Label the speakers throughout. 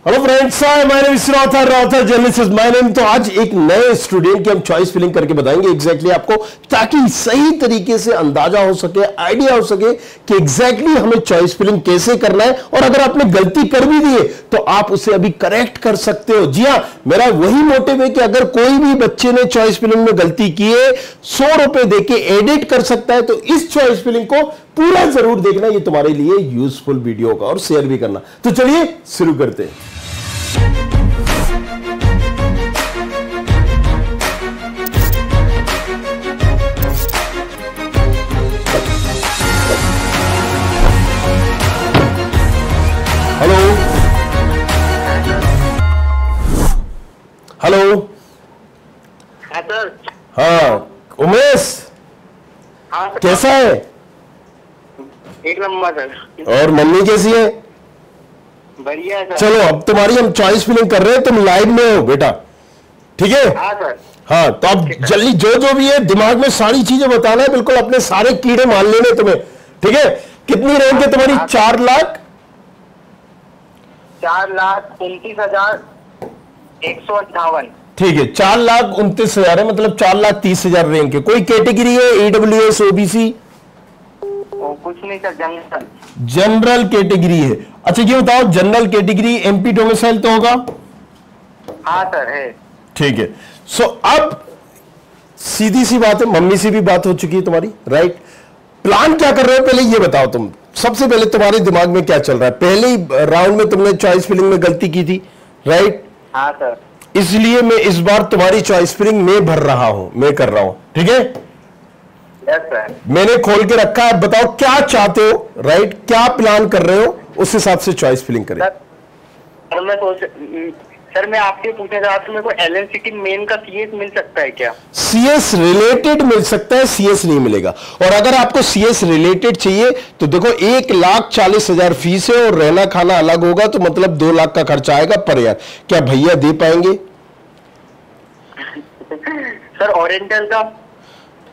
Speaker 1: Hello friends, my name is राउथर journalist my name. तो आज एक नए स्टूडेंट की हम चॉइस फिलिंग करके बताएंगे एग्जैक्टली आपको, ताकि सही तरीके से अंदाजा हो सके, आइडिया हो सके कि एग्जैक्टली हमें चॉइस फिलिंग कैसे करना है। और अगर आपने गलती कर भी दी है तो आप उसे अभी करेक्ट कर सकते हो। जी हाँ, मेरा वही मोटिव है कि अगर कोई भी बच्चे ने चॉइस फिलिंग में गलती की है, 100 रुपए देके एडिट कर सकता है। तो इस चॉइस फिलिंग को पूरा जरूर देखना, ये तुम्हारे लिए यूजफुल वीडियो होगा, और शेयर भी करना। तो चलिए शुरू करते हैं। Hello hello.
Speaker 2: हाँ सर।
Speaker 1: हाँ उमेश,
Speaker 2: हाँ
Speaker 1: कैसा है?
Speaker 2: एक नंबर सर।
Speaker 1: और मम्मी कैसी है?
Speaker 2: बढ़िया है सर।
Speaker 1: चलो अब तुम्हारी हम चॉइस फिलिंग कर रहे हैं, तुम लाइव में हो बेटा, ठीक है?
Speaker 2: हाँ सर।
Speaker 1: हाँ तो अब जल्दी जो भी है दिमाग में सारी चीजें बताना है, बिल्कुल अपने सारे कीड़े मान लेने तुम्हें, ठीक है? कितनी रैंक है तुम्हारी?
Speaker 2: 4,29,158।
Speaker 1: ठीक है, 4,29,000 है, मतलब 4,30,000 रैंक है। कोई कैटेगरी है? EWS, OBC?
Speaker 2: कुछ नहीं सर, जनरल।
Speaker 1: जनरल कैटेगरी है। अच्छा ये बताओ, जनरल कैटेगरी एमपी डोमिसाइल तो होगा?
Speaker 2: हाँ सर है।
Speaker 1: ठीक है। सो अब सीधी सी बात है, मम्मी से भी बात हो चुकी है तुम्हारी, राइट? प्लान क्या कर रहे हो पहले ये बताओ तुम। सबसे पहले तुम्हारे दिमाग में क्या चल रहा है? पहले ही राउंड में तुमने चॉइस फिलिंग में गलती की थी, राइट?
Speaker 2: हाँ सर।
Speaker 1: इसलिए मैं इस बार तुम्हारी चॉइस फिलिंग में भर रहा हूं, मैं कर रहा हूं, ठीक है?
Speaker 2: Yes sir.
Speaker 1: मैंने खोल के रखा है, बताओ क्या चाहते हो, राइट? क्या प्लान कर रहे हो, उस हिसाब से चॉइस फिलिंग करें।
Speaker 2: सर मैं आपसे पूछना चाह रहा था, मेरे को एलएनसीटी मेन का सीएस मिल सकता है क्या?
Speaker 1: सीएस रिलेटेड मिल सकता है, सीएस नहीं मिलेगा। और अगर आपको सीएस रिलेटेड चाहिए तो देखो 1,40,000 फीस है, और रहना खाना अलग होगा, तो मतलब 2 लाख का खर्चा आएगा पर ईयर। क्या भैया दे पाएंगे?
Speaker 2: सर ओरिएंटल का?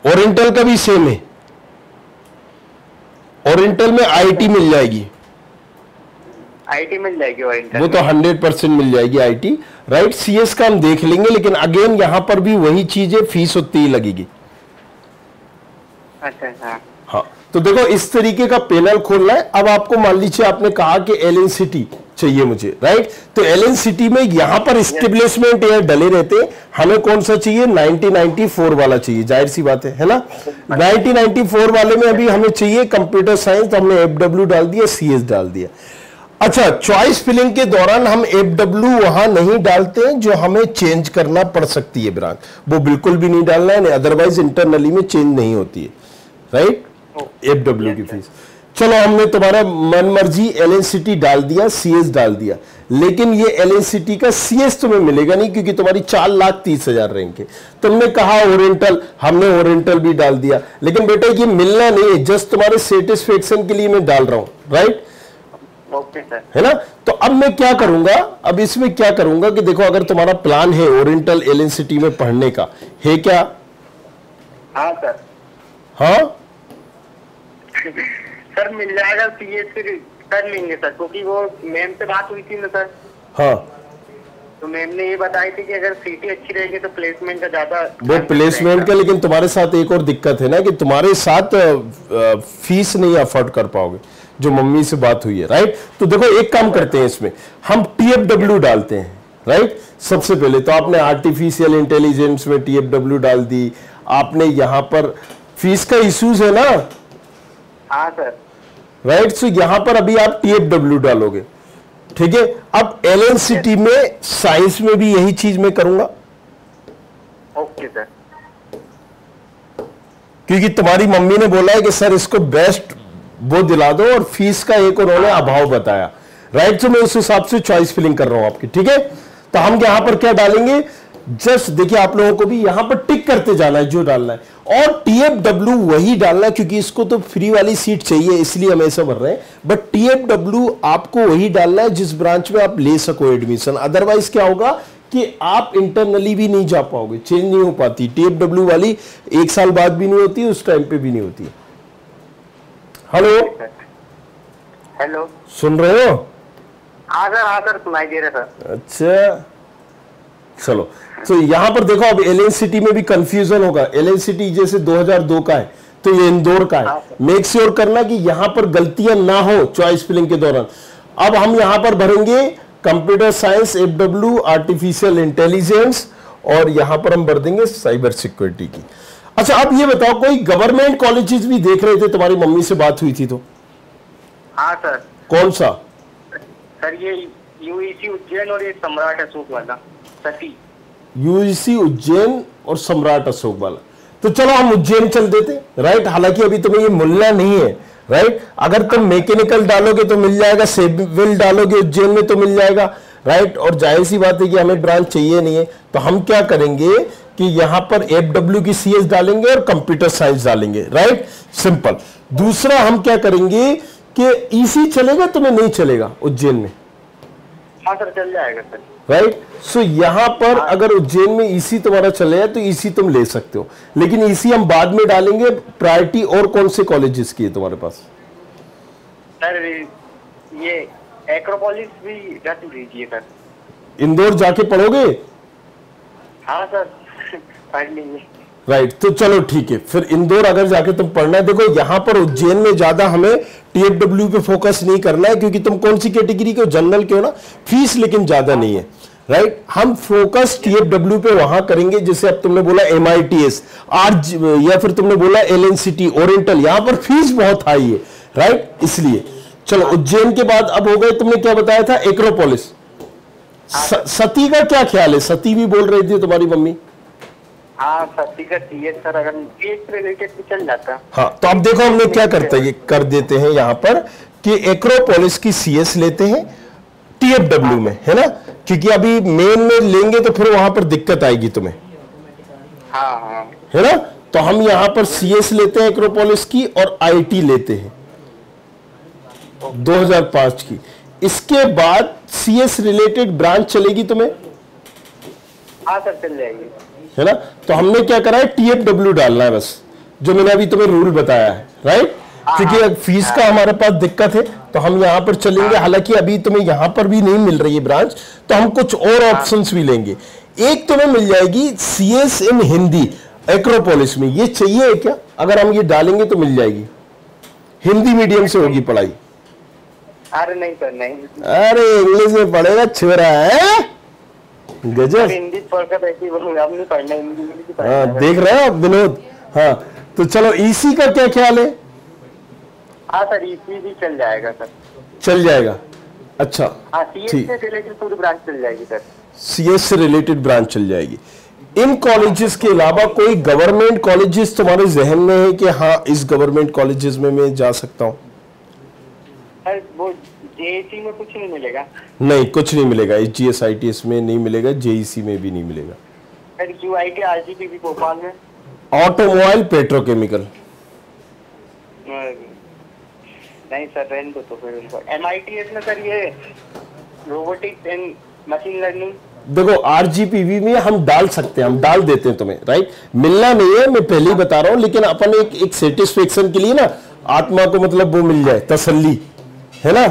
Speaker 1: ओरिएंटल का भी सेम है। ओरिएंटल में आईटी मिल जाएगी।
Speaker 2: आईटी मिल जाएगी ओरिएंटल?
Speaker 1: वो तो 100% मिल जाएगी आईटी, राइट? सीएस का हम देख लेंगे, लेकिन अगेन यहां पर भी वही चीज है, फीस उतनी ही लगेगी।
Speaker 2: अच्छा।
Speaker 1: हाँ तो देखो इस तरीके का पैनल खोलना है। अब आपको मान लीजिए आपने कहा कि एलएनसीटी चाहिए मुझे, राइट? तो एलएनसीटी में यहां पर एस्टेब्लिशमेंट एयर डले रहते हैं। हमें कौन सा चाहिए? 1994 वाला चाहिए, जाहिर सी बात है ना? 1994 वाले में अभी हमें चाहिए कंप्यूटर साइंस, तो हमने एफडब्ल्यू डाल दिया, सीएस डाल दिया। अच्छा, चॉइस फिलिंग के दौरान हम एफडब्ल्यू वहां नहीं डालते हैं, जो हमें चेंज करना पड़ सकती है ब्रांच, वो बिल्कुल भी नहीं डालना है, अदरवाइज इंटरनली में चेंज नहीं होती है, राइट? एफडब्ल्यू की फीस। चलो हमने तुम्हारा मन मर्जी एलएनसीटी डाल दिया, सीएस डाल दिया, लेकिन ये एलएनसीटी का सीएस तुम्हें मिलेगा नहीं, क्योंकि तुम्हारी 4,30,000 रैंक है। तुमने कहा ओरिएंटल, हमने ओरिएंटल भी डाल दिया, लेकिन बेटा ये मिलना नहीं है, जस्ट तुम्हारे सेटिस्फेक्शन के लिए मैं डाल रहा हूं, राइट?
Speaker 2: Okay sir.
Speaker 1: है ना? तो अब मैं क्या करूंगा, अब इसमें क्या करूंगा कि देखो, अगर तुम्हारा प्लान है ओरिएंटल एलएनसीटी में पढ़ने का, है क्या?
Speaker 2: हाँ सर।
Speaker 1: हाँ
Speaker 2: सर मिल जाएगा सीएस, फिर कर लेंगे सर, क्योंकि वो मैम से बात हुई थी ना सर।
Speaker 1: हाँ
Speaker 2: तो मैम ने ये बताई थी कि अगर सीटी अच्छी रहेगी तो प्लेसमेंट का ज्यादा,
Speaker 1: वो प्लेसमेंट का, लेकिन तुम्हारे साथ एक और दिक्कत है ना कि तुम्हारे साथ फीस नहीं अफोर्ड कर पाओगे, जो मम्मी से बात हुई है, राइट? तो देखो एक काम करते हैं, इसमें हम टीएफडब्ल्यू डालते हैं, राइट? सबसे पहले तो आपने आर्टिफिशियल इंटेलिजेंस में टीएफडब्ल्यू डाल दी, आपने यहां पर फीस का इश्यूज है ना?
Speaker 2: हाँ सर।
Speaker 1: राइट? सो यहां पर अभी आप टीएफडब्ल्यू डालोगे, ठीक है? अब एलएनसीटी में साइंस में भी यही चीज मैं करूंगा।
Speaker 2: Okay sir.
Speaker 1: क्योंकि तुम्हारी मम्मी ने बोला है कि सर इसको बेस्ट वो दिला दो, और फीस का एक उन्होंने अभाव बताया, राइट? तो मैं उस हिसाब से चॉइस फिलिंग कर रहा हूं आपकी, ठीक है? तो हम यहां पर क्या डालेंगे? जस्ट देखिए, आप लोगों को भी यहां पर टिक करते जाना है जो डालना है, और टीएफडब्ल्यू वही डालना है, क्योंकि इसको तो फ्री वाली सीट चाहिए, इसलिए हम ऐसा भर रहे हैं। बट टीएफडब्ल्यू आपको वही डालना है जिस ब्रांच में आप ले सको एडमिशन। अदरवाइज क्या होगा कि आप इंटरनली भी नहीं जा पाओगे, चेंज नहीं हो पाती। टीएफडब्ल्यू वाली 1 साल बाद भी नहीं होती, उस टाइम पे भी नहीं होती। हेलो
Speaker 2: हेलो,
Speaker 1: सुन रहे हो?
Speaker 2: हाँ सर सुनाई दे रहा सर।
Speaker 1: अच्छा चलो, तो यहाँ पर देखो अब एलियन सिटी में भी कंफ्यूजन होगा। एलियन सिटी जैसे 2002 का है तो ये इंदौर का है। मेक श्योर करना कि यहां पर गलतियां ना हो चॉइस फिलिंग के दौरान। अब हम यहां पर भरेंगे computer science, FW, artificial intelligence, और यहां पर हम भर देंगे साइबर सिक्योरिटी की। अच्छा आप ये बताओ, कोई गवर्नमेंट कॉलेजेस भी देख रहे थे? तुम्हारी मम्मी से बात हुई थी तो?
Speaker 2: हाँ सर।
Speaker 1: कौन सा
Speaker 2: सर? ये यूईसी उज्जैन और ये सम्राट अशोक वाला सती।
Speaker 1: यूईसी उज्जैन और सम्राट अशोक वाला। तो चलो हम उज्जैन चल देते, राइट। हालांकि अभी तुम्हें ये मिलना नहीं है, राइट। अगर तुम मैकेनिकल डालोगे तो मिल जाएगा, सिविल डालोगे उज्जैन में तो मिल जाएगा, राइट। और जाहिर सी बात है कि हमें ब्रांच चाहिए नहीं है, तो हम क्या करेंगे कि यहां पर एफडब्ल्यू की सीएस डालेंगे और कंप्यूटर साइंस डालेंगे, राइट। सिंपल। दूसरा हम क्या करेंगे कि ईसी चलेगा तुम्हें? नहीं चलेगा उज्जैन में?
Speaker 2: हाँ सर चल जाएगा सर,
Speaker 1: राइट। सो यहां पर अगर उज्जैन में ईसी तुम्हारा चलेगा तो ईसी तुम ले सकते हो, लेकिन ईसी हम बाद में डालेंगे। प्रायोरिटी और कौन से कॉलेजेस की है तुम्हारे पास?
Speaker 2: सर ये एक्रोपोलिस भी रख लीजिए सर।
Speaker 1: इंदौर जाके पढ़ोगे?
Speaker 2: हाँ सर पढ़ लीजिए।
Speaker 1: राइट तो चलो ठीक है, फिर इंदौर अगर जाके तुम पढ़ना है। देखो यहां पर उज्जैन में ज्यादा हमें टीएफडब्ल्यू पे फोकस नहीं करना है, क्योंकि तुम कौन सी कैटेगरी के हो? जनरल के हो ना। फीस लेकिन ज्यादा नहीं है, राइट। हम फोकस टीएफडब्ल्यू पे वहां करेंगे, जैसे अब तुमने बोला एमआईटीएस, आरज, या फिर तुमने बोला एलएनसीटी, ओरिएंटल, यहां पर फीस बहुत हाई है, राइट। इसलिए चलो उज्जैन के बाद अब हो गए, तुमने क्या बताया था? एक्रोपोलिस। सती का क्या ख्याल है? सती भी बोल रही थी तुम्हारी मम्मी।
Speaker 2: हाँ सती का सीएस सर, अगर केस रिलेटेड भी चल जाता।
Speaker 1: हाँ तो अब देखो हमने क्या करते हैं, ये कर देते हैं यहां पर कि एक्रोपोलिस की सीएस लेते हैं टीएफडब्ल्यू में, है ना। क्योंकि अभी मेन में लेंगे तो फिर वहां पर दिक्कत आएगी तुम्हें,
Speaker 2: हाँ हाँ
Speaker 1: है ना। तो हम यहां पर सीएस लेते हैं एक्रोपोलिस की, और आईटी लेते हैं 2005 की। इसके बाद सीएस रिलेटेड ब्रांच चलेगी तुम्हें,
Speaker 2: हाँ सर चल जाएगी,
Speaker 1: है ना। तो हमने क्या करा है? टीएफडब्ल्यू डालना है बस, जो मैंने अभी तुम्हें रूल बताया है, राइट। क्योंकि फीस का हमारे पास दिक्कत है तो हम यहां पर चलेंगे। हालांकि अभी तुम्हें यहां पर भी नहीं मिल रही है ब्रांच, तो हम कुछ और ऑप्शंस भी लेंगे। एक तुम्हें मिल जाएगी सीएस इन हिंदी एक्रोपोलिस में। ये चाहिए क्या? अगर हम ये डालेंगे तो मिल जाएगी, हिंदी मीडियम से होगी पढ़ाई।
Speaker 2: अरे नहीं सर नहीं,
Speaker 1: अरे इंग्लिश में पढ़ेगा छोरा है, गजब।
Speaker 2: हिंदी पढ़कर ऐसी बोलूंगा, अब नहीं पढ़ना हिंदी में।
Speaker 1: हाँ देख रहे हो आप विनोद। हाँ तो चलो ईसी का क्या ख्याल है?
Speaker 2: हाँ सर ईसी भी चल जाएगा सर।
Speaker 1: चल जाएगा, अच्छा
Speaker 2: हाँ सीएस से रिलेटेड पूरी ब्रांच चल जाएगी सर।
Speaker 1: सीएस से रिलेटेड ब्रांच चल जाएगी। इन कॉलेजेस के अलावा कोई गवर्नमेंट कॉलेजेस तुम्हारे जहन में है कि हाँ इस गवर्नमेंट कॉलेजेस में मैं जा सकता हूँ?
Speaker 2: सर वो जेईसी में कुछ नहीं मिलेगा?
Speaker 1: नहीं कुछ नहीं मिलेगा, एचजीएस आईटीएस में नहीं मिलेगा, जेईसी में भी नहीं मिलेगा।
Speaker 2: सर यूआईटी आरजीपी भोपाल में?
Speaker 1: ऑटोमोबाइल पेट्रोकेमिकल
Speaker 2: नहीं सर रहने दो तो फिर। एमआईटीएस में सर ये रोबोटिक्स एंड मशीन लर्निंग।
Speaker 1: देखो आरजीपीवी में हम डाल सकते हैं, हम डाल देते हैं तुम्हें, राइट। मिलना नहीं है मैं पहले ही बता रहा हूं, लेकिन अपन एक सेटिस्फेक्शन के लिए ना, आत्मा को मतलब वो मिल जाए तसल्ली, है ना।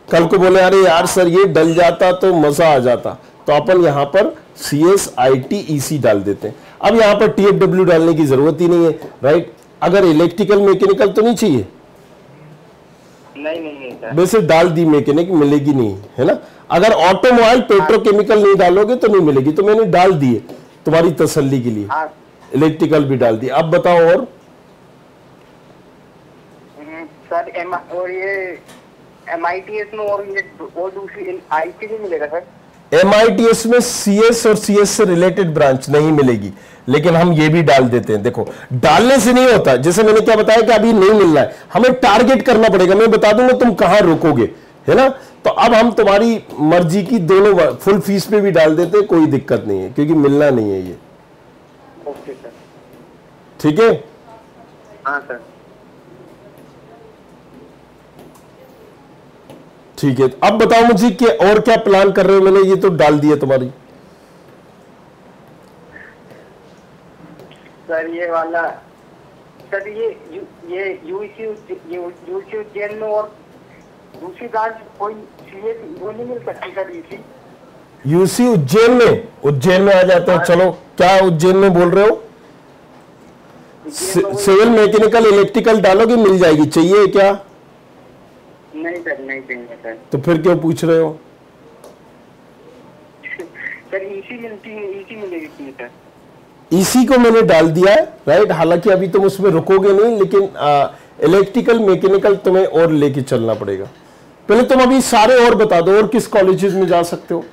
Speaker 1: कल को बोले अरे यार सर ये डल जाता तो मजा आ जाता, तो अपन यहां पर सीएस आईटी ईसी डाल देते हैं। अब यहां पर टीएफडब्ल्यू डालने की जरूरत ही नहीं है, राइट। अगर इलेक्ट्रिकल मैकेनिकल तो नहीं चाहिए?
Speaker 2: नहीं सर।
Speaker 1: वैसे डाल दी मैकेनिक, मिलेगी नहीं, है ना। अगर ऑटोमोबाइल पेट्रोकेमिकल नहीं डालोगे तो नहीं मिलेगी, तो मैंने डाल दी है तुम्हारी तसल्ली के लिए। इलेक्ट्रिकल भी डाल दी। अब बताओ और
Speaker 2: सर और ये एमआईटीएस में और ये और दूसरी आईटी भी मिलेगा सर?
Speaker 1: एमआईटीएस में सीएस और सीएस से रिलेटेड ब्रांच नहीं मिलेगी, लेकिन हम ये भी डाल देते हैं। देखो डालने से नहीं होता, जैसे मैंने क्या बताया कि अभी नहीं मिल रहा है, हमें टारगेट करना पड़ेगा। मैं बता दूंगा तुम कहां रुकोगे, है ना। तो अब हम तुम्हारी मर्जी की दोनों फुल फीस पे भी डाल देते हैं, कोई दिक्कत नहीं है, क्योंकि मिलना नहीं है ये।
Speaker 2: ओके सर
Speaker 1: ठीक है।
Speaker 2: हाँ सर
Speaker 1: ठीक है। अब बताओ मुझे कि और क्या प्लान कर रहे हो? मैंने ये तो डाल दिया तुम्हारी।
Speaker 2: सर ये वाला सर ये यूसी उज्जैन में और दूसरी ब्रांच कोई सीए वो नहीं मिल सकती सर इसी?
Speaker 1: यूसी उज्जैन में आ जाते हैं। चलो, क्या उज्जैन में बोल रहे हो? सिविल मैकेनिकल इलेक्ट्रिकल डालोगे, मिल जाएगी। चाहिए क्या?
Speaker 2: नहीं सर, नहीं चाहिए सर।
Speaker 1: तो फिर क्यों पूछ रहे हो?
Speaker 2: सर इसी मिलती है, इसी मिलेगी सर।
Speaker 1: इसी को मैंने डाल दिया है, राइट। हालांकि अभी तुम उसमें रुकोगे नहीं, लेकिन इलेक्ट्रिकल मैकेनिकल तुम्हें और लेके चलना पड़ेगा। पहले तुम अभी सारे और बता दो, और किस कॉलेजेस में जा सकते हो?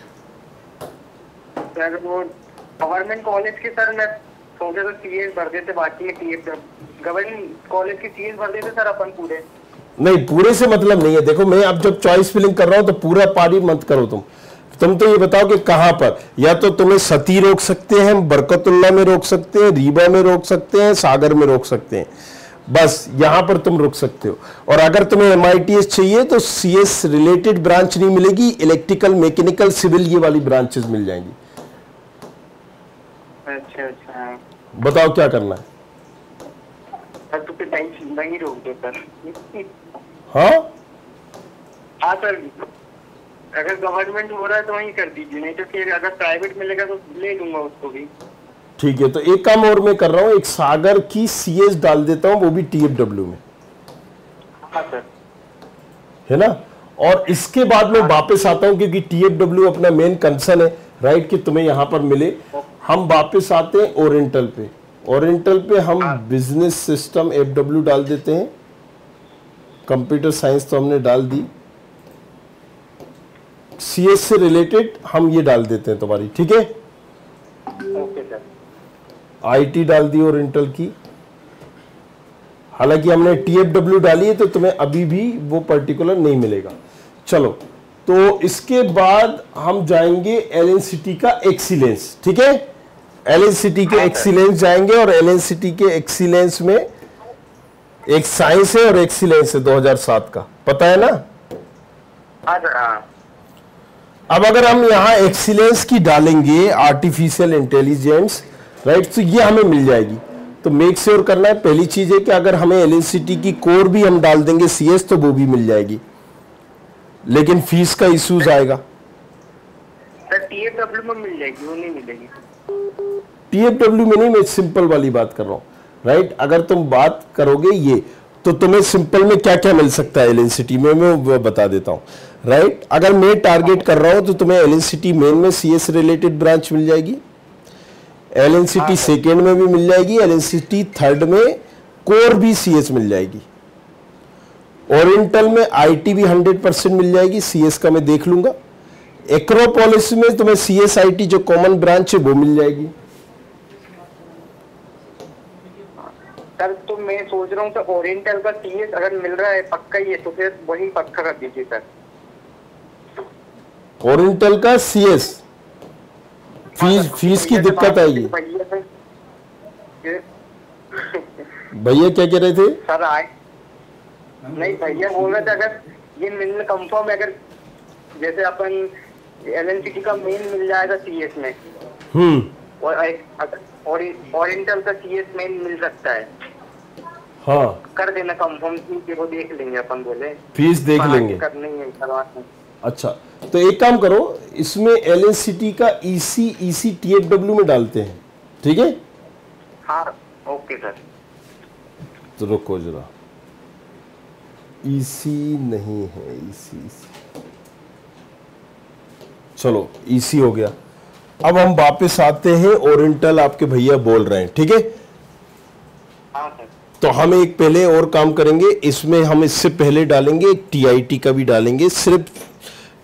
Speaker 2: सर वो गवर्नमेंट कॉलेज के सर मैं सोचे तो सीएस भर देते, बाकी में टीएफ गवर्नमेंट कॉलेज के सीएस भर देते सर अपन पूरे।
Speaker 1: नहीं, पूरे से मतलब नहीं है। देखो, मैं अब जब चॉइस फिलिंग कर रहा हूं तो पूरा पारी मत करो तुम तो ये बताओ कि कहां पर। या तो तुम्हें सती रोक सकते हैं, बरकतुल्ला में रोक सकते हैं, रीवा में रोक सकते हैं, सागर में रोक सकते हैं, बस यहां पर तुम रुक सकते हो। और अगर तुम्हें एमआईटीएस चाहिए तो सीएस रिलेटेड ब्रांच नहीं मिलेगी, इलेक्ट्रिकल मैकेनिकल सिविल ये वाली ब्रांचेस मिल जाएंगी।
Speaker 2: अच्छा अच्छा,
Speaker 1: बताओ क्या करना है?
Speaker 2: सर तो फिर नहीं रोक दो सर। हाँ सर, अगर गवर्नमेंट हो रहा है तो वही कर दीजिए, नहीं तो फिर अगर प्राइवेट मिलेगा तो ले लूंगा उसको भी।
Speaker 1: ठीक है, तो एक काम और मैं कर रहा हूं, एक सागर की सीएस डाल देता हूं, वो भी टीएफडब्ल्यू में।
Speaker 2: हाँ सर,
Speaker 1: है ना। और इसके बाद मैं वापस आता हूं, क्योंकि टीएफडब्ल्यू अपना मेन कंसर्न है, राइट, कि तुम्हें यहां पर मिले। हम वापस आते हैं ओरिएंटल पे। ओरिएंटल पे हम बिजनेस सिस्टम एफडब्ल्यू डाल देते हैं। कंप्यूटर साइंस तो हमने डाल दी, सीएस से रिलेटेड हम ये डाल देते हैं तुम्हारी, ठीक है।
Speaker 2: Okay sir.
Speaker 1: आईटी डाल दी ओरिएंटल की। हालांकि हमने टीएफडब्ल्यू डाली है, तो तुम्हें अभी भी वो पर्टिकुलर नहीं मिलेगा। चलो, तो इसके बाद हम जाएंगे एलएनसीटी का एक्सीलेंस, ठीक है। एलएनसीटी के एक्सीलेंस जाएंगे, और एलएनसीटी के एक्सीलेंस में एक साइंस है और एक्सीलेंस है 2007 का, पता है ना।
Speaker 2: हाँ सर, हाँ।
Speaker 1: अब अगर हम यहां एक्सीलेंस की डालेंगे, आर्टिफिशियल इंटेलिजेंस, राइट, तो ये हमें मिल जाएगी। तो मेक श्योर करना है, पहली चीज है कि अगर हमें एलएनसीटी की कोर भी हम डाल देंगे सीएस, तो वो भी मिल जाएगी, लेकिन फीस का इश्यूज आएगा।
Speaker 2: सर टीएफडब्ल्यू में मिल जाएगी, वो नहीं मिलेगी।
Speaker 1: टीएफडब्ल्यू में नहीं, मैं सिंपल वाली बात कर रहा हूं, राइट। अगर तुम बात करोगे ये, तो तुम्हें सिंपल में क्या क्या मिल सकता है एलएनसीटी में, मैं वो बता देता हूं, राइट। अगर मैं टारगेट कर रहा हूं तो तुम्हें एलएनसीटी मेन में सीएस रिलेटेड ब्रांच मिल जाएगी, एलएनसीटी सेकेंड में भी मिल जाएगी, एलएनसीटी थर्ड में कोर भी सीएस मिल जाएगी। ओरिएंटल में आईटी भी 100% मिल जाएगी, सीएस का मैं देख लूंगा। एक्रोपोलिस में तुम्हें सीएस आईटी जो कॉमन ब्रांच है वो मिल जाएगी।
Speaker 2: सर तो मैं सोच रहा हूँ सर, ओरिएंटल का सीएस अगर मिल रहा है पक्का ही है, तो फिर वही पक्का कर दीजिए सर।
Speaker 1: ओरिएंटल का सीएस, फीस की दिक्कत आएगी। भैया क्या कह रहे थे?
Speaker 2: सर आए नहीं, भैया बोल रहे थे अगर ये मिलना कंफर्म है, अगर जैसे अपन एलएनसीटी का मेन मिल जाएगा सीएस में, और ओरिएंटल का सीएस मेन मिल सकता है,
Speaker 1: हाँ
Speaker 2: कर देना कंफर्म, वो देख लेंगे अपन, बोले
Speaker 1: फीस देख लेंगे,
Speaker 2: करनी है करवाना।
Speaker 1: अच्छा, तो एक काम करो, इसमें एलएनसीटी का ईसी टीएफडब्ल्यू में डालते हैं, ठीक है।
Speaker 2: हाँ ओके सर।
Speaker 1: तो रुको जरा, ईसी नहीं है, ईसी चलो ईसी हो गया। अब हम वापस आते हैं, ओरिएंटल आपके भैया बोल रहे हैं, ठीक है।
Speaker 2: हाँ सर।
Speaker 1: तो हम एक पहले और काम करेंगे, इसमें हम इससे पहले डालेंगे टीआईटी का भी डालेंगे, सिर्फ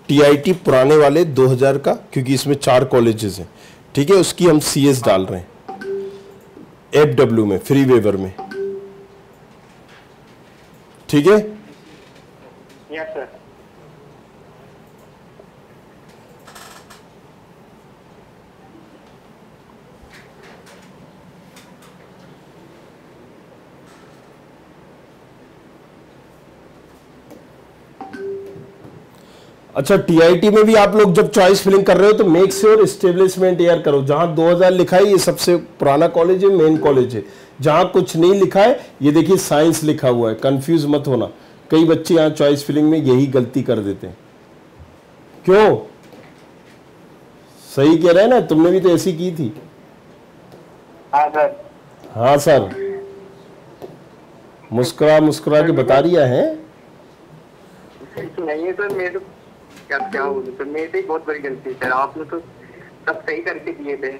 Speaker 1: टीआईटी पुराने वाले 2000 का, क्योंकि इसमें 4 कॉलेजेस हैं, ठीक है। उसकी हम सीएस डाल रहे हैं एफडब्ल्यू में, फ्री वेवर में, ठीक है।
Speaker 2: Yes sir.
Speaker 1: अच्छा, टीआईटी में भी आप लोग जब चॉइस फिलिंग कर रहे हो तो मेक श्योर एस्टेब्लिशमेंट ईयर करो। जहां 2000 लिखा है ये सबसे पुराना कॉलेज है, मेन कॉलेज है। जहां कुछ नहीं लिखा है, ये देखिए साइंस लिखा हुआ है, कंफ्यूज मत होना, कई बच्चे यहाँ चॉइस फिलिंग में यही गलती कर देते हैं। क्यों? सही कह रहे हैं ना, तुमने भी तो ऐसी की थी।
Speaker 2: हाँ सर।
Speaker 1: हाँ सर, मुस्कुरा मुस्कुरा के बता रिया है।
Speaker 2: नहीं सर, मेरे क्या बोलूं सर, मेरी बहुत बड़ी गलती है सर, आपने तो सब सही करके दिए थे।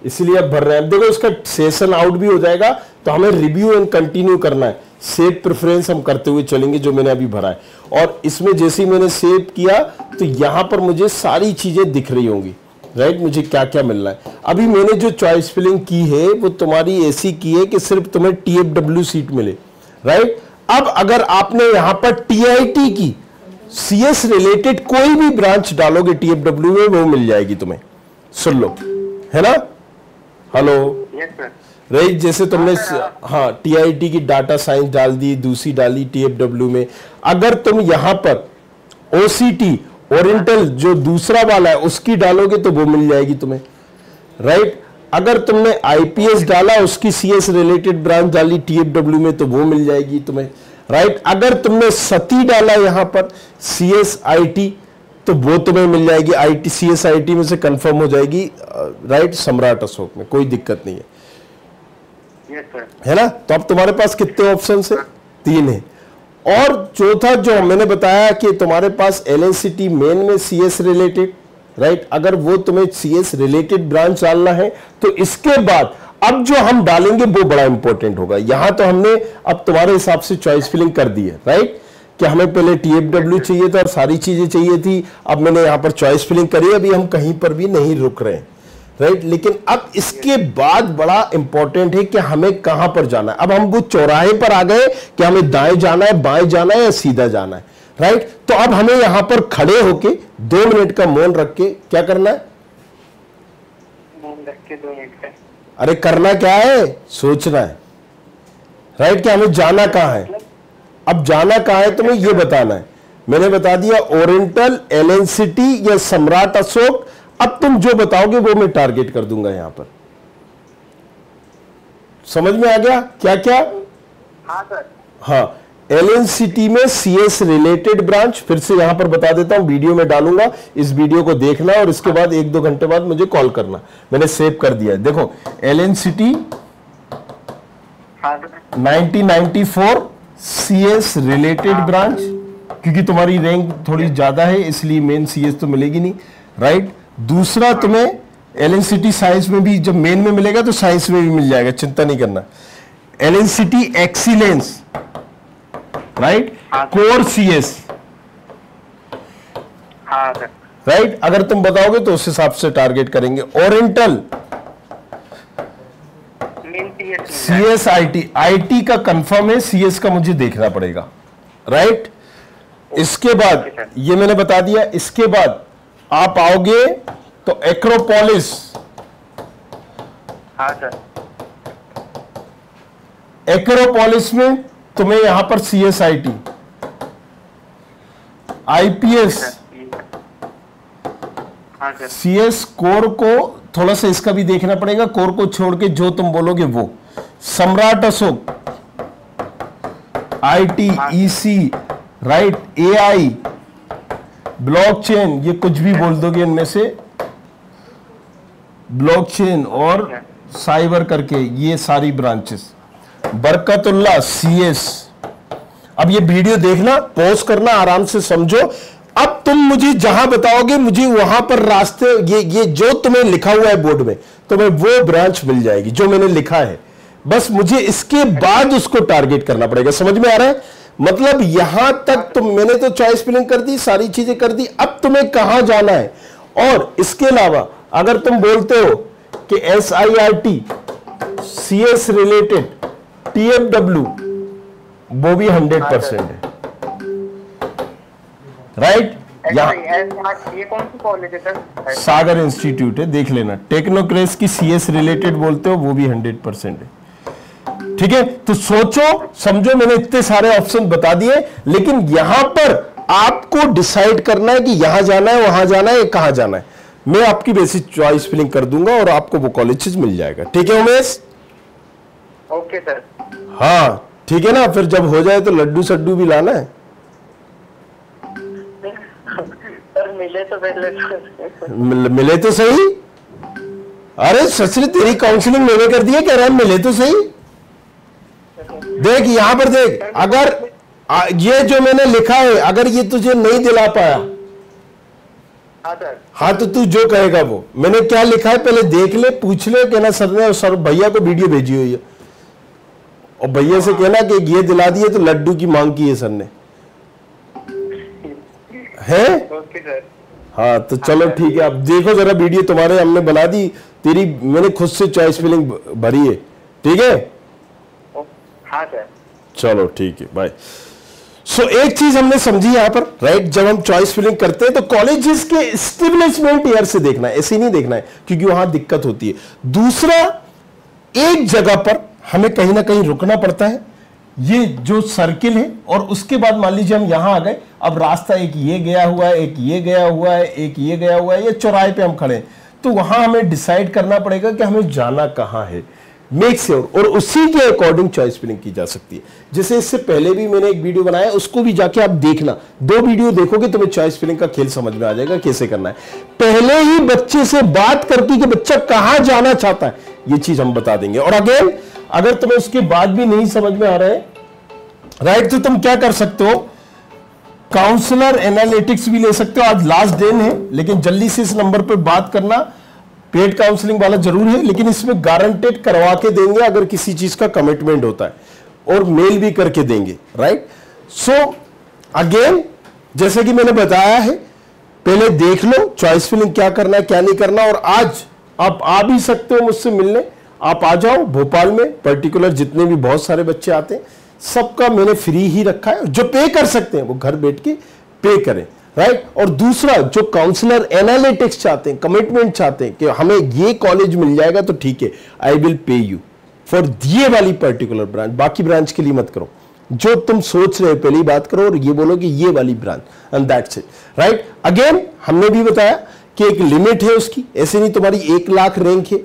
Speaker 1: इसलिए अब भर रहे हैं। देखो इसका सेशन आउट भी हो जाएगा, तो हमें रिव्यू एंड कंटिन्यू करना है। सेव प्रेफरेंस हम करते हुए चलेंगे, जो मैंने अभी भरा है। और इसमें जैसे ही मैंने सेव किया तो यहां पर मुझे सारी चीजें दिख रही होंगी, राइट, मुझे क्या क्या मिलना है। अभी मैंने जो चॉइस फिलिंग की है वो तुम्हारी ऐसी की है कि सिर्फ तुम्हें TFW सीट मिले, राइट। अब अगर आपने यहां पर TIT की CS रिलेटेड कोई भी ब्रांच डालोगे TFW में, वो मिल जाएगी तुम्हें। सुन लो, है ना। Hello,
Speaker 2: yes sir.
Speaker 1: राइट, जैसे तुमने हाँ TIT की डाटा साइंस डाल दी, दूसरी डाली TFW में। अगर तुम यहां पर OCT ओरिएंटल जो दूसरा वाला है उसकी डालोगे तो वो मिल जाएगी तुम्हें, राइट। अगर तुमने IPS डाला, उसकी CS रिलेटेड ब्रांच डाली TFW में, तो वो मिल जाएगी तुम्हें, राइट। अगर तुमने सती डाला यहां पर CSIT, तो वो तुम्हें मिल जाएगी। CSIT में से कंफर्म हो जाएगी, राइट, सम्राट अशोक में, कोई दिक्कत नहीं है,
Speaker 2: यस सर।
Speaker 1: है ना। तो अब तुम्हारे पास कितने ऑप्शन है? 3 है। और चौथा जो मैंने बताया कि तुम्हारे पास LNCT मेन में CS रिलेटेड, राइट, अगर वो तुम्हें CS रिलेटेड ब्रांच डालना है तो इसके बाद अब जो हम डालेंगे वो बड़ा इंपॉर्टेंट होगा। यहां तो हमने अब तुम्हारे हिसाब से चॉइस फिलिंग कर दी है, राइट, कि हमें पहले TFW चाहिए था और सारी चीजें चाहिए थी। अब मैंने यहां पर चॉइस फिलिंग करी, अभी हम कहीं पर भी नहीं रुक रहे हैं, राइट। लेकिन अब इसके बाद बड़ा इंपॉर्टेंट है कि हमें कहां पर जाना है। अब हम वो चौराहे पर आ गए कि हमें दाएं जाना है, बाएं जाना है या सीधा जाना है, राइट। तो अब हमें यहां पर खड़े होके 2 मिनट का मौन रख के क्या करना है?
Speaker 2: मौन रख के 2 मिनट का,
Speaker 1: अरे करना क्या है? सोचना है, राइट, कि हमें जाना कहां है। अब जाना कहां है तुम्हें ये बताना है। मैंने बता दिया ओरिएंटल, LNCT या सम्राट अशोक। अब तुम जो बताओगे वो मैं टारगेट कर दूंगा यहां पर। समझ में आ गया क्या क्या?
Speaker 2: हाँ सर।
Speaker 1: हाँ, LNCT में CS रिलेटेड ब्रांच, फिर से यहां पर बता देता हूं, वीडियो में डालूंगा, इस वीडियो को देखना और इसके बाद 1-2 घंटे बाद मुझे कॉल करना। मैंने सेव कर दिया है। देखो LNCT 1994 CS रिलेटेड ब्रांच, क्योंकि तुम्हारी रैंक थोड़ी ज्यादा है इसलिए मेन CS तो मिलेगी नहीं, राइट। दूसरा तुम्हें LNCT साइंस में भी जब मेन में मिलेगा तो साइंस में भी मिल जाएगा, चिंता नहीं करना। LNCT excellence, right, core CS,
Speaker 2: हाँ सर,
Speaker 1: राइट। अगर तुम बताओगे तो उस हिसाब से टारगेट करेंगे। ओरिएंटल, CSIT, IT का कंफर्म है, CS का मुझे देखना पड़ेगा, राइट। इसके बाद ये मैंने बता दिया। इसके बाद आप आओगे तो एक्रोपोलिस,
Speaker 2: हाँ सर,
Speaker 1: एक्रोपोलिस में तुम्हें यहां पर CSIT, IPS,
Speaker 2: हाँ सर,
Speaker 1: CS कोर को थोड़ा सा इसका भी देखना पड़ेगा, कोर को छोड़ के जो तुम बोलोगे वो। सम्राट Ashok, IT, EC, right, AI, blockchain, ये कुछ भी बोल दोगे इनमें से, ब्लॉकचेन और साइबर करके ये सारी ब्रांचेस। बरकतुल्ला CS। अब ये वीडियो देखना, पॉज करना, आराम से समझो। अब तुम मुझे जहां बताओगे मुझे वहां पर रास्ते, ये जो तुम्हें लिखा हुआ है बोर्ड में, तुम्हें वो ब्रांच मिल जाएगी जो मैंने लिखा है। बस मुझे इसके बाद उसको टारगेट करना पड़ेगा। समझ में आ रहा है? मतलब यहां तक तुम, मैंने तो चॉइस फिलिंग कर दी, सारी चीजें कर दी, अब तुम्हें कहां जाना है। और इसके अलावा अगर तुम बोलते हो कि SIRT, CS रिलेटेड, TFW, वो भी 100% है, राइट।
Speaker 2: ये कौन सी कॉलेज है सर?
Speaker 1: सागर इंस्टीट्यूट है, देख लेना। टेक्नोक्रेस की CS रिलेटेड बोलते हो, वो भी 100% है, ठीक है। तो सोचो समझो, मैंने इतने सारे ऑप्शन बता दिए, लेकिन यहां पर आपको डिसाइड करना है कि यहां जाना है, वहां जाना है, कहां जाना है। मैं आपकी बेसिक चॉइस फिलिंग कर दूंगा और आपको वो कॉलेजेस मिल जाएगा, ठीक है उमेश?
Speaker 2: Okay sir.
Speaker 1: हाँ, ठीक है ना? फिर जब हो जाए तो लड्डू सड्डू भी लाना है।
Speaker 2: सर मिले तो पहले
Speaker 1: मिले तो सही। अरे ससुर तेरी काउंसलिंग मैंने कर दी है, कह रहा है मिले तो सही। देख यहां पर देख, अगर ये जो मैंने लिखा है अगर ये तुझे नहीं दिला पाया, हाँ तो तू जो कहेगा वो, मैंने क्या लिखा है पहले देख ले, पूछ ले, कहना सर ने, सर भैया को वीडियो भेजी हुई है और भैया से कहना कि ये दिला दिए तो लड्डू की मांग की है सर ने, है?
Speaker 2: Okay sir.
Speaker 1: हाँ तो चलो ठीक है। अब देखो जरा वीडियो तुम्हारे हमने बना दी, तेरी मैंने खुद से चॉइस फिलिंग भरी है, ठीक है?
Speaker 2: हाँ सर।
Speaker 1: चलो ठीक है, बाय। सो एक चीज हमने समझी यहां पर, राइट? जब हम चॉइस फिलिंग करते हैं तो कॉलेजेस के एस्टेब्लिशमेंट ईयर से देखना है, ऐसे नहीं देखना है क्योंकि वहां दिक्कत होती है। दूसरा, एक जगह पर हमें कहीं ना कहीं रुकना पड़ता है, ये जो सर्किल है, और उसके बाद मान लीजिए हम यहां आ गए, अब रास्ता एक ये गया हुआ है, एक ये गया हुआ है, एक ये गया हुआ है, ये चौराहे पे हम खड़े हैं, तो वहां हमें डिसाइड करना पड़ेगा कि हमें जाना कहां है, मेक श्योर, और उसी के अकॉर्डिंग चॉइस फिलिंग की जा सकती है। जैसे इससे पहले भी मैंने एक वीडियो बनाया, उसको भी जाके आप देखना, 2 वीडियो देखोगे तुम्हें चॉइस फिलिंग का खेल समझ में आ जाएगा कैसे करना है। पहले ही बच्चे से बात करके कि बच्चा कहां जाना चाहता है, ये चीज हम बता देंगे। और अगेन अगर तुम्हें उसके बाद भी नहीं समझ में आ रहा है, राइट, तो तुम क्या कर सकते हो, काउंसलर एनालिटिक्स भी ले सकते हो। आज लास्ट दिन है, लेकिन जल्दी से इस नंबर पर बात करना। पेड काउंसलिंग वाला जरूर है, लेकिन इसमें गारंटेड करवा के देंगे अगर किसी चीज का कमिटमेंट होता है, और मेल भी करके देंगे, राइट? सो अगेन जैसे कि मैंने बताया है, पहले देख लो चॉइस फिलिंग क्या करना है क्या नहीं करना। और आज आप आ भी सकते हो मुझसे मिलने, आप आ जाओ भोपाल में, पर्टिकुलर जितने भी बहुत सारे बच्चे आते हैं सबका मैंने फ्री ही रखा है। जो पे कर सकते हैं वो घर बैठ के पे करें, राइट? और दूसरा, जो काउंसलर एनालिटिक्स चाहते हैं, कमिटमेंट चाहते हैं कि हमें ये कॉलेज मिल जाएगा तो ठीक है, I will pay you for ये वाली पर्टिकुलर ब्रांच, बाकी ब्रांच के लिए मत करो, जो तुम सोच रहे हो पहली बात करो और ये बोलो कि ये वाली branch, and that's it, right? Again हमने भी बताया कि एक लिमिट है उसकी, ऐसे नहीं तुम्हारी 1 लाख रैंक है,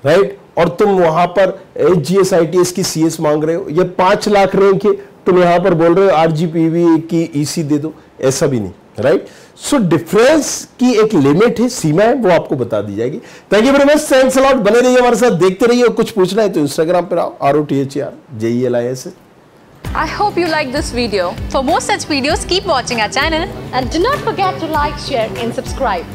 Speaker 1: राइट? और तुम वहां पर HGS ITS की CS मांग रहे हो, ये 5 लाख रैंक है, तुम यहां पर बोल रहे हो RGPV की EC दे दो, ऐसा भी नहीं, राइट? सो डिफरेंस की एक लिमिट है, सीमा है, वो आपको बता दी जाएगी। Thank you very much, thanks a lot, बने रहिए हमारे साथ, देखते रहिए। और कुछ पूछना है तो इंस्टाग्राम पर आओ, ROTHER
Speaker 3: I hope you like this video. For more such videos, keep watching our channel
Speaker 4: and do not forget to like, share and subscribe.